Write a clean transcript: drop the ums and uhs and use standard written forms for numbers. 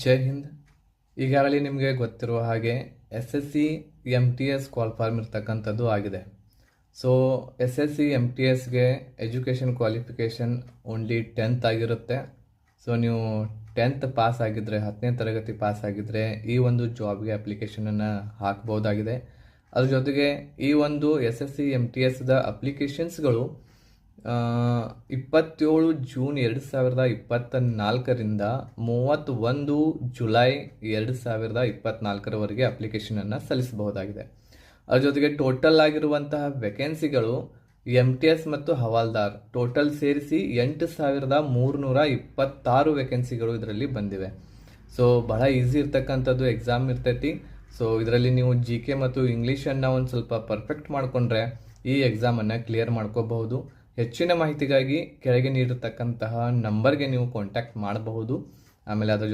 ಜೈ ಹಿಂದ್. ಈಗಾಗಲೇ ನಿಮಗೆ ಗೊತ್ತಿರುವ ಹಾಗೆ SSC MTS ಕಾಲ್ ಫಾರ್ಮ್ ಇರ್ತಕ್ಕಂಥದ್ದು ಆಗಿದೆ. ಸೊ SSC MTSಗೆ ಎಜುಕೇಷನ್ ಕ್ವಾಲಿಫಿಕೇಷನ್ ಓನ್ಲಿ 10th ಆಗಿರುತ್ತೆ. ಸೊ ನೀವು 10th ಪಾಸ್ ಆಗಿದ್ದರೆ, 10ನೇ ತರಗತಿ ಪಾಸ್ ಆಗಿದ್ದರೆ ಈ ಒಂದು ಜಾಬ್ಗೆ ಅಪ್ಲಿಕೇಶನನ್ನು ಹಾಕ್ಬೋದಾಗಿದೆ. ಅದ್ರ ಜೊತೆಗೆ ಈ ಒಂದು SSC MTSದ ಅಪ್ಲಿಕೇಶನ್ಸ್ಗಳು 27 ಜೂನ್ 2024ರಿಂದ 31 ಜುಲೈ 2024ರವರೆಗೆ ಅಪ್ಲಿಕೇಶನನ್ನು ಸಲ್ಲಿಸಬಹುದಾಗಿದೆ. ಅದ್ರ ಜೊತೆಗೆ ಟೋಟಲ್ ಆಗಿರುವಂತಹ ವೇಕೆನ್ಸಿಗಳು MTS ಮತ್ತು ಹವಾಲ್ದಾರ್ ಟೋಟಲ್ ಸೇರಿಸಿ 8326 ವೇಕೆನ್ಸಿಗಳು ಇದರಲ್ಲಿ ಬಂದಿವೆ. ಸೊ ಬಹಳ ಈಸಿ ಇರ್ತಕ್ಕಂಥದ್ದು ಎಕ್ಸಾಮ್ ಇರ್ತೈತಿ. ಸೊ ಇದರಲ್ಲಿ ನೀವು GK ಮತ್ತು ಇಂಗ್ಲೀಷನ್ನು ಒಂದು ಸ್ವಲ್ಪ ಪರ್ಫೆಕ್ಟ್ ಮಾಡಿಕೊಂಡ್ರೆ ಈ ಎಕ್ಸಾಮನ್ನು ಕ್ಲಿಯರ್ ಮಾಡ್ಕೋಬಹುದು. ಹೆಚ್ಚಿನ ಮಾಹಿತಿಗಾಗಿ ಕೆಳಗೆ ನೀಡಿರ್ತಕ್ಕಂತಹ ನಂಬರ್ಗೆ ನೀವು ಕಾಂಟ್ಯಾಕ್ಟ್ ಮಾಡಬಹುದು. ಆಮೇಲೆ ಅದರ ಜೊತೆ